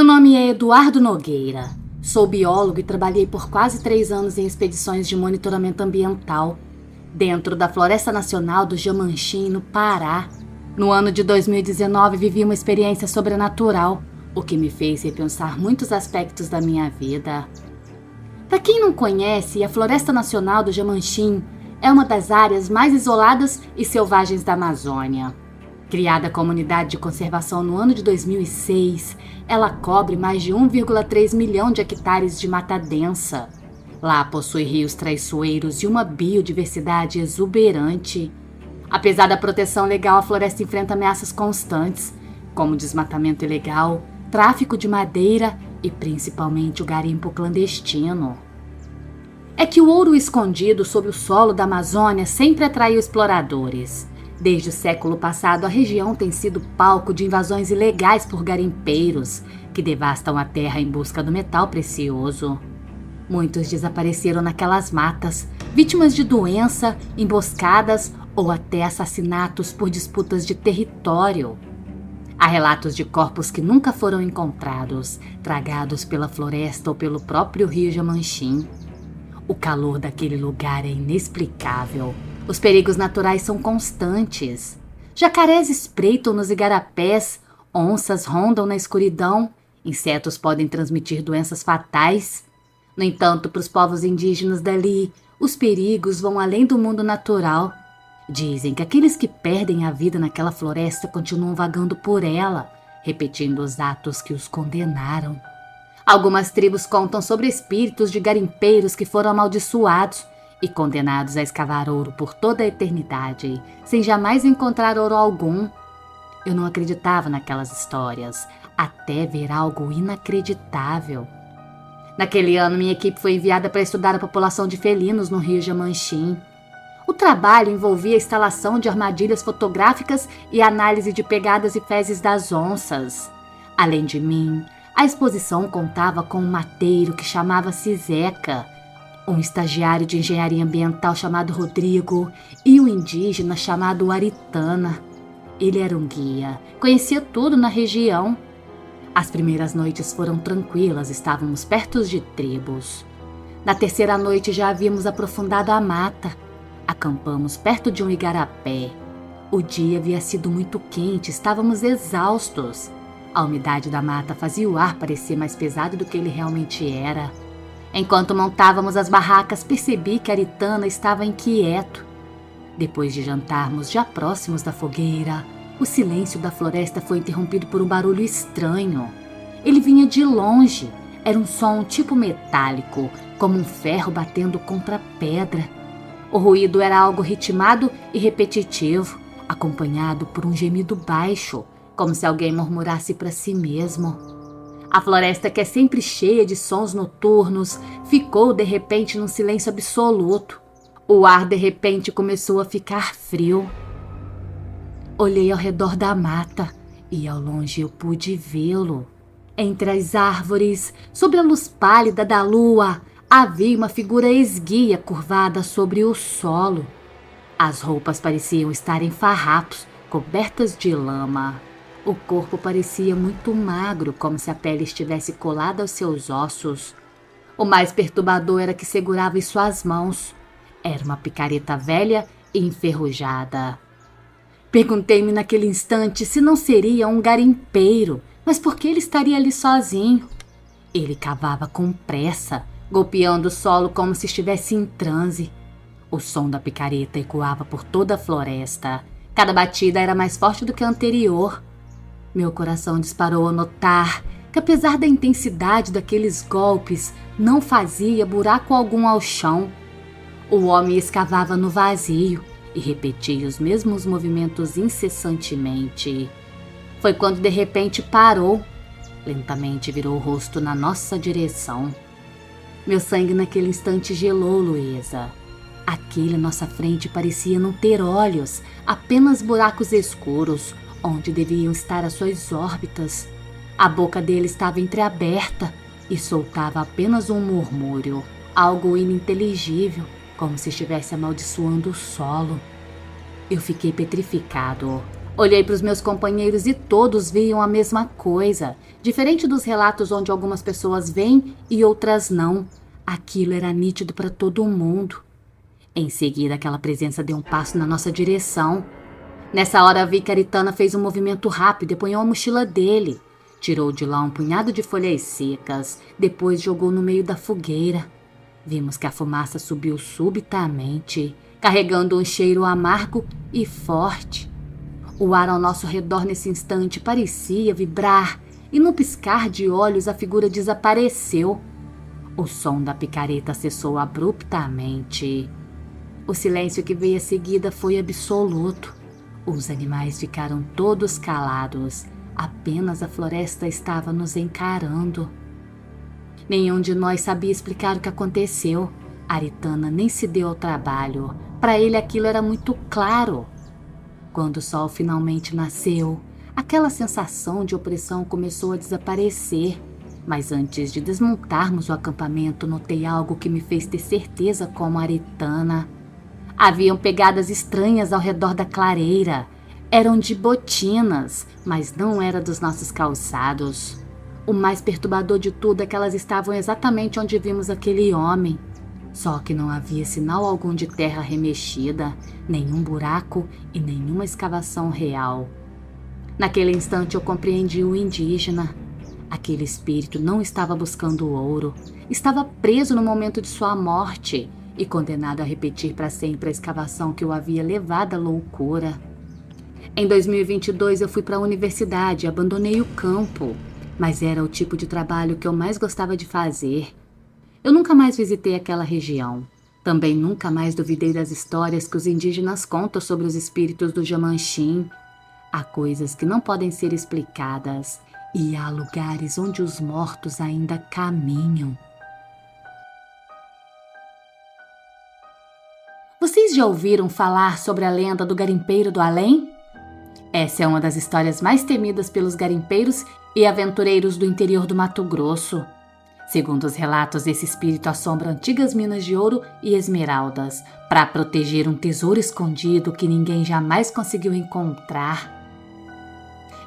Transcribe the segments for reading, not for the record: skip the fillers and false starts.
Meu nome é Eduardo Nogueira. Sou biólogo e trabalhei por quase 3 anos em expedições de monitoramento ambiental dentro da Floresta Nacional do Jamanchim, no Pará. No ano de 2019, vivi uma experiência sobrenatural, o que me fez repensar muitos aspectos da minha vida. Para quem não conhece, a Floresta Nacional do Jamanchim é uma das áreas mais isoladas e selvagens da Amazônia. Criada a comunidade de conservação no ano de 2006, ela cobre mais de 1,3 milhão de hectares de mata densa. Lá possui rios traiçoeiros e uma biodiversidade exuberante. Apesar da proteção legal, a floresta enfrenta ameaças constantes, como desmatamento ilegal, tráfico de madeira e principalmente o garimpo clandestino. É que o ouro escondido sob o solo da Amazônia sempre atraiu exploradores. Desde o século passado, a região tem sido palco de invasões ilegais por garimpeiros, que devastam a terra em busca do metal precioso. Muitos desapareceram naquelas matas, vítimas de doença, emboscadas ou até assassinatos por disputas de território. Há relatos de corpos que nunca foram encontrados, tragados pela floresta ou pelo próprio rio Jamanchim. O calor daquele lugar é inexplicável. Os perigos naturais são constantes. Jacarés espreitam nos igarapés, onças rondam na escuridão, insetos podem transmitir doenças fatais. No entanto, para os povos indígenas dali, os perigos vão além do mundo natural. Dizem que aqueles que perdem a vida naquela floresta continuam vagando por ela, repetindo os atos que os condenaram. Algumas tribos contam sobre espíritos de garimpeiros que foram amaldiçoados e condenados a escavar ouro por toda a eternidade, sem jamais encontrar ouro algum. Eu não acreditava naquelas histórias, até ver algo inacreditável. Naquele ano, minha equipe foi enviada para estudar a população de felinos no rio Jamanchim. O trabalho envolvia a instalação de armadilhas fotográficas e análise de pegadas e fezes das onças. Além de mim, a exposição contava com um mateiro que chamava-se Zeca, um estagiário de engenharia ambiental chamado Rodrigo e um indígena chamado Aritana. Ele era um guia, conhecia tudo na região. As primeiras noites foram tranquilas, estávamos perto de tribos. Na terceira noite já havíamos aprofundado a mata. Acampamos perto de um igarapé. O dia havia sido muito quente, estávamos exaustos. A umidade da mata fazia o ar parecer mais pesado do que ele realmente era. Enquanto montávamos as barracas, percebi que Aritana estava inquieto. Depois de jantarmos já próximos da fogueira, o silêncio da floresta foi interrompido por um barulho estranho. Ele vinha de longe. Era um som tipo metálico, como um ferro batendo contra pedra. O ruído era algo ritmado e repetitivo, acompanhado por um gemido baixo, como se alguém murmurasse para si mesmo. A floresta, que é sempre cheia de sons noturnos, ficou de repente num silêncio absoluto. O ar de repente começou a ficar frio. Olhei ao redor da mata e ao longe eu pude vê-lo. Entre as árvores, sob a luz pálida da lua, havia uma figura esguia curvada sobre o solo. As roupas pareciam estar em farrapos, cobertas de lama. O corpo parecia muito magro, como se a pele estivesse colada aos seus ossos. O mais perturbador era que segurava em suas mãos. Era uma picareta velha e enferrujada. Perguntei-me naquele instante se não seria um garimpeiro, mas por que ele estaria ali sozinho? Ele cavava com pressa, golpeando o solo como se estivesse em transe. O som da picareta ecoava por toda a floresta. Cada batida era mais forte do que a anterior. Meu coração disparou ao notar que, apesar da intensidade daqueles golpes, não fazia buraco algum ao chão. O homem escavava no vazio e repetia os mesmos movimentos incessantemente. Foi quando de repente parou. Lentamente virou o rosto na nossa direção. Meu sangue naquele instante gelou, Luísa. Aquele à nossa frente parecia não ter olhos, apenas buracos escuros, onde deviam estar as suas órbitas. A boca dele estava entreaberta e soltava apenas um murmúrio, algo ininteligível, como se estivesse amaldiçoando o solo. Eu fiquei petrificado. Olhei para os meus companheiros e todos viam a mesma coisa. Diferente dos relatos onde algumas pessoas veem e outras não. Aquilo era nítido para todo mundo. Em seguida, aquela presença deu um passo na nossa direção. Nessa hora, vi que Aritana fez um movimento rápido e apanhou a mochila dele. Tirou de lá um punhado de folhas secas, depois jogou no meio da fogueira. Vimos que a fumaça subiu subitamente, carregando um cheiro amargo e forte. O ar ao nosso redor nesse instante parecia vibrar e no piscar de olhos a figura desapareceu. O som da picareta cessou abruptamente. O silêncio que veio a seguida foi absoluto. Os animais ficaram todos calados. Apenas a floresta estava nos encarando. Nenhum de nós sabia explicar o que aconteceu. Aritana nem se deu ao trabalho. Para ele aquilo era muito claro. Quando o sol finalmente nasceu, aquela sensação de opressão começou a desaparecer. Mas antes de desmontarmos o acampamento, notei algo que me fez ter certeza como Aritana. Haviam pegadas estranhas ao redor da clareira. Eram de botinas, mas não era dos nossos calçados. O mais perturbador de tudo é que elas estavam exatamente onde vimos aquele homem. Só que não havia sinal algum de terra remexida, nenhum buraco e nenhuma escavação real. Naquele instante eu compreendi o indígena. Aquele espírito não estava buscando ouro, estava preso no momento de sua morte e condenado a repetir para sempre a escavação que o havia levado à loucura. Em 2022 eu fui para a universidade e abandonei o campo, mas era o tipo de trabalho que eu mais gostava de fazer. Eu nunca mais visitei aquela região. Também nunca mais duvidei das histórias que os indígenas contam sobre os espíritos do Jamanchim. Há coisas que não podem ser explicadas e há lugares onde os mortos ainda caminham. Vocês já ouviram falar sobre a lenda do garimpeiro do além? Essa é uma das histórias mais temidas pelos garimpeiros e aventureiros do interior do Mato Grosso. Segundo os relatos, esse espírito assombra antigas minas de ouro e esmeraldas para proteger um tesouro escondido que ninguém jamais conseguiu encontrar.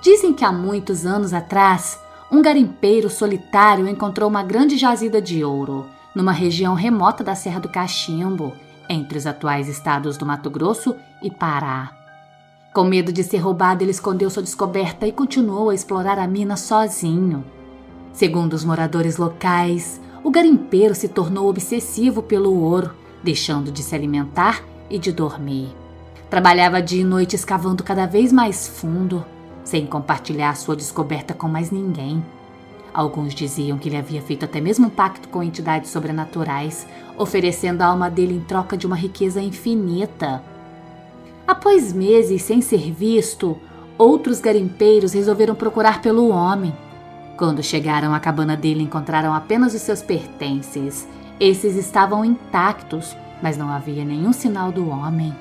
Dizem que há muitos anos atrás, um garimpeiro solitário encontrou uma grande jazida de ouro numa região remota da Serra do Cachimbo, entre os atuais estados do Mato Grosso e Pará. Com medo de ser roubado, ele escondeu sua descoberta e continuou a explorar a mina sozinho. Segundo os moradores locais, o garimpeiro se tornou obsessivo pelo ouro, deixando de se alimentar e de dormir. Trabalhava dia e noite escavando cada vez mais fundo, sem compartilhar sua descoberta com mais ninguém. Alguns diziam que ele havia feito até mesmo um pacto com entidades sobrenaturais, oferecendo a alma dele em troca de uma riqueza infinita. Após meses sem ser visto, outros garimpeiros resolveram procurar pelo homem. Quando chegaram à cabana dele, encontraram apenas os seus pertences. Esses estavam intactos, mas não havia nenhum sinal do homem.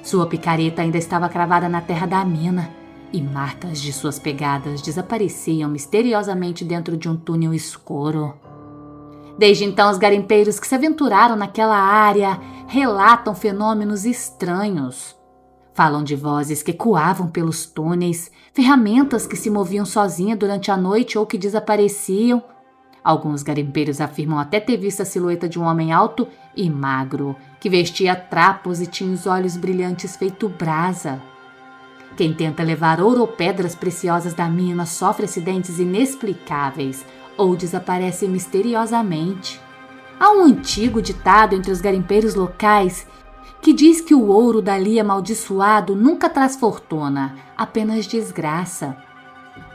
Sua picareta ainda estava cravada na terra da mina, e marcas de suas pegadas desapareciam misteriosamente dentro de um túnel escuro. Desde então, os garimpeiros que se aventuraram naquela área relatam fenômenos estranhos. Falam de vozes que ecoavam pelos túneis, ferramentas que se moviam sozinhas durante a noite ou que desapareciam. Alguns garimpeiros afirmam até ter visto a silhueta de um homem alto e magro, que vestia trapos e tinha os olhos brilhantes feito brasa. Quem tenta levar ouro ou pedras preciosas da mina sofre acidentes inexplicáveis ou desaparece misteriosamente. Há um antigo ditado entre os garimpeiros locais que diz que o ouro dali amaldiçoado nunca traz fortuna, apenas desgraça.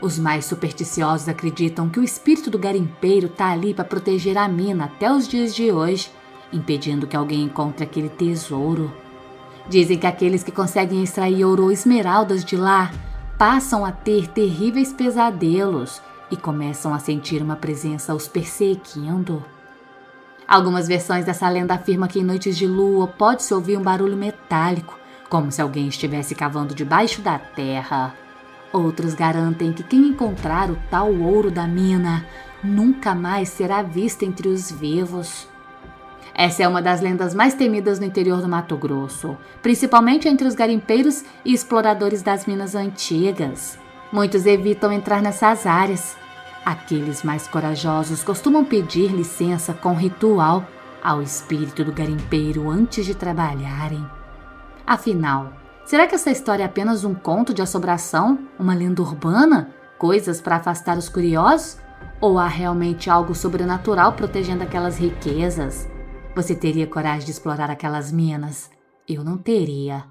Os mais supersticiosos acreditam que o espírito do garimpeiro está ali para proteger a mina até os dias de hoje, impedindo que alguém encontre aquele tesouro. Dizem que aqueles que conseguem extrair ouro ou esmeraldas de lá passam a ter terríveis pesadelos e começam a sentir uma presença os perseguindo. Algumas versões dessa lenda afirmam que em noites de lua pode-se ouvir um barulho metálico, como se alguém estivesse cavando debaixo da terra. Outros garantem que quem encontrar o tal ouro da mina nunca mais será visto entre os vivos. Essa é uma das lendas mais temidas no interior do Mato Grosso, principalmente entre os garimpeiros e exploradores das minas antigas. Muitos evitam entrar nessas áreas. Aqueles mais corajosos costumam pedir licença com ritual ao espírito do garimpeiro antes de trabalharem. Afinal, será que essa história é apenas um conto de assombração, uma lenda urbana, coisas para afastar os curiosos? Ou há realmente algo sobrenatural protegendo aquelas riquezas? Você teria coragem de explorar aquelas minas? Eu não teria.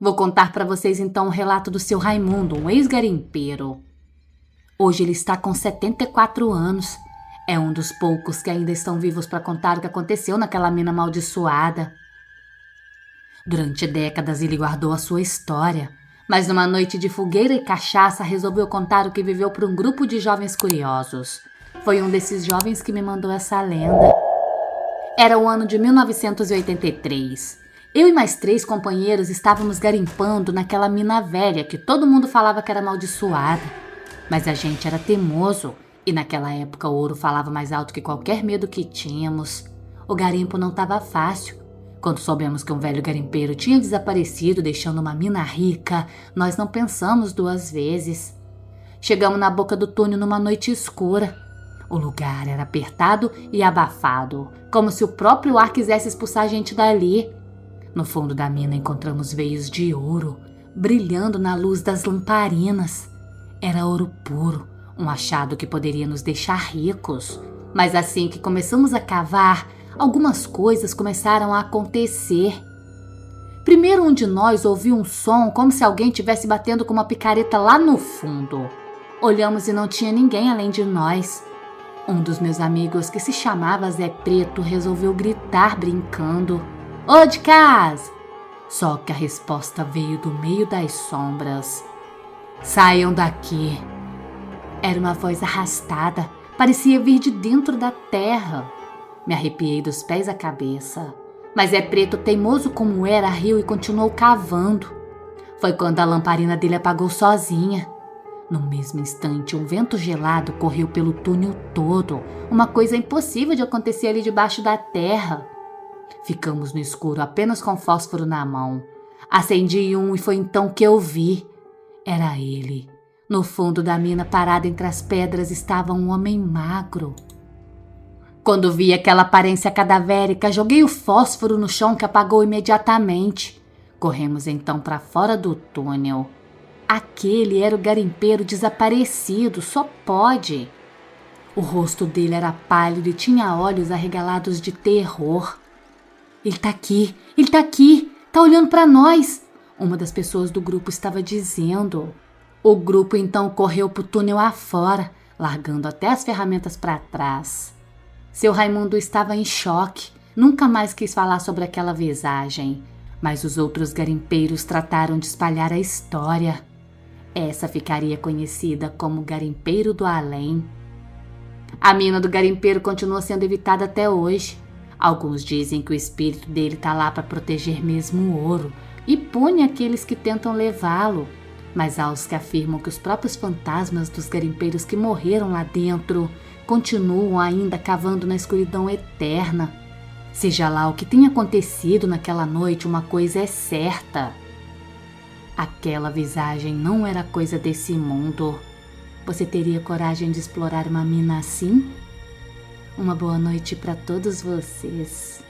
Vou contar para vocês então o relato do seu Raimundo, um ex-garimpeiro. Hoje ele está com 74 anos. É um dos poucos que ainda estão vivos para contar o que aconteceu naquela mina amaldiçoada. Durante décadas ele guardou a sua história, mas numa noite de fogueira e cachaça resolveu contar o que viveu para um grupo de jovens curiosos. Foi um desses jovens que me mandou essa lenda. Era o ano de 1983. Eu e mais 3 companheiros estávamos garimpando naquela mina velha que todo mundo falava que era amaldiçoada. Mas a gente era teimoso e naquela época o ouro falava mais alto que qualquer medo que tínhamos. O garimpo não estava fácil. Quando soubemos que um velho garimpeiro tinha desaparecido deixando uma mina rica, nós não pensamos 2 vezes. Chegamos na boca do túnel numa noite escura. O lugar era apertado e abafado, como se o próprio ar quisesse expulsar a gente dali. No fundo da mina encontramos veios de ouro, brilhando na luz das lamparinas. Era ouro puro, um achado que poderia nos deixar ricos. Mas assim que começamos a cavar, algumas coisas começaram a acontecer. Primeiro um de nós ouviu um som como se alguém estivesse batendo com uma picareta lá no fundo. Olhamos e não tinha ninguém além de nós. Um dos meus amigos, que se chamava Zé Preto, resolveu gritar brincando: "Ô de casa!" Só que a resposta veio do meio das sombras: "Saiam daqui." Era uma voz arrastada, parecia vir de dentro da terra. Me arrepiei dos pés à cabeça. Mas Zé Preto, teimoso como era, riu e continuou cavando. Foi quando a lamparina dele apagou sozinha. No mesmo instante, um vento gelado correu pelo túnel todo, uma coisa impossível de acontecer ali debaixo da terra. Ficamos no escuro, apenas com fósforo na mão. Acendi um e foi então que eu vi. Era ele. No fundo da mina, parado entre as pedras, estava um homem magro. Quando vi aquela aparência cadavérica, joguei o fósforo no chão, que apagou imediatamente. Corremos então para fora do túnel. Aquele era o garimpeiro desaparecido, só pode. O rosto dele era pálido e tinha olhos arregalados de terror. Ele tá aqui, tá olhando para nós, uma das pessoas do grupo estava dizendo. O grupo então correu pro túnel afora, largando até as ferramentas para trás. Seu Raimundo estava em choque, nunca mais quis falar sobre aquela visagem, mas os outros garimpeiros trataram de espalhar a história. Essa ficaria conhecida como Garimpeiro do Além. A mina do garimpeiro continua sendo evitada até hoje. Alguns dizem que o espírito dele está lá para proteger mesmo o ouro e pune aqueles que tentam levá-lo. Mas há os que afirmam que os próprios fantasmas dos garimpeiros que morreram lá dentro continuam ainda cavando na escuridão eterna. Seja lá o que tenha acontecido naquela noite, uma coisa é certa: aquela visagem não era coisa desse mundo. Você teria coragem de explorar uma mina assim? Uma boa noite para todos vocês.